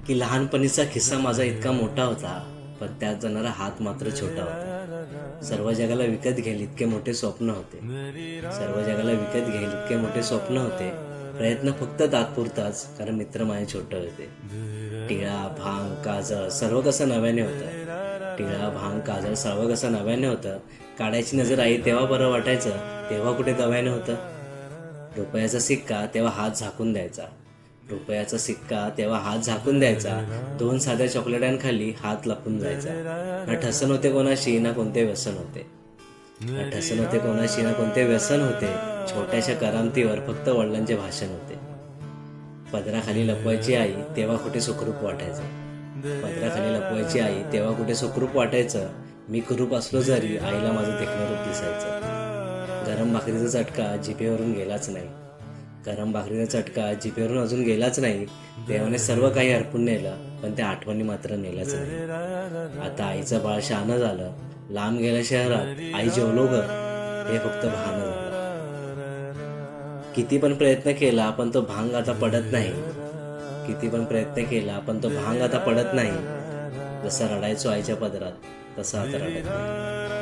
की लहानपणीचा खिस्सा माझा इतका मोठा होता, पण त्यात जाणारा हात मात्र छोटा होता. सर्व जगाला विकत घेईल इतके मोठे स्वप्न होते. सर्व जगाला विकत घेईल इतके मोठे स्वप्न होते. प्रयत्न फक्त तात्पुरताच, कारण मित्र माझे छोटे होते. टिळा, भांग, काजळ सर्व कसं नव्याने होतं. टिळा, भांग, काजळ सर्व कसं नव्याने होतं. काढायची नजर आई तेव्हा बरं वाटायचं, तेव्हा कुठे दव्याने होतं. रुपयाचा सिक्का तेव्हा हात झाकून द्यायचा. रुपयाचा सिक्का तेव्हा हात झाकून द्यायचा. 2 साध्या चॉकलेटांखाली हात लपून जायचा. ना ठसन होते कोणाशी, ना कोणते व्यसन होते. ना ठसन होते कोणाशी, ना कोणते व्यसन होते. छोट्याशा करामतीवर फक्त वडिलांचे भाषण होते. पदराखाली लपवायची आई तेव्हा कुठे सुखरूप वाटायचं. पदराखाली लपवायची आई तेव्हा कुठे सुखरूप वाटायचं. मी कुरूप असलो जरी आईला माझं देखणं रूप दिसायचं. गरम भाकरीचा चटका जिभेवरून गेलाच नाही. गरम भाकरीचा चटका जिभेवरून अजून गेलाच नाही. देवाने सर्व काही हरपून नेलं, पण त्या आठवणी मात्र नेल्याच नाही. आता आईचं बाळ शहाणं झालं. लांब गेल्या शहरात आई जेवलो ग, हे फक्त बहाणं झालं. किती पण प्रयत्न केला, पण तो भांग आता पडत नाही. किती पण प्रयत्न केला, पण तो भांग आता पडत नाही. जसा रडायचो आईच्या पदरात, तसा आता रडत नाही.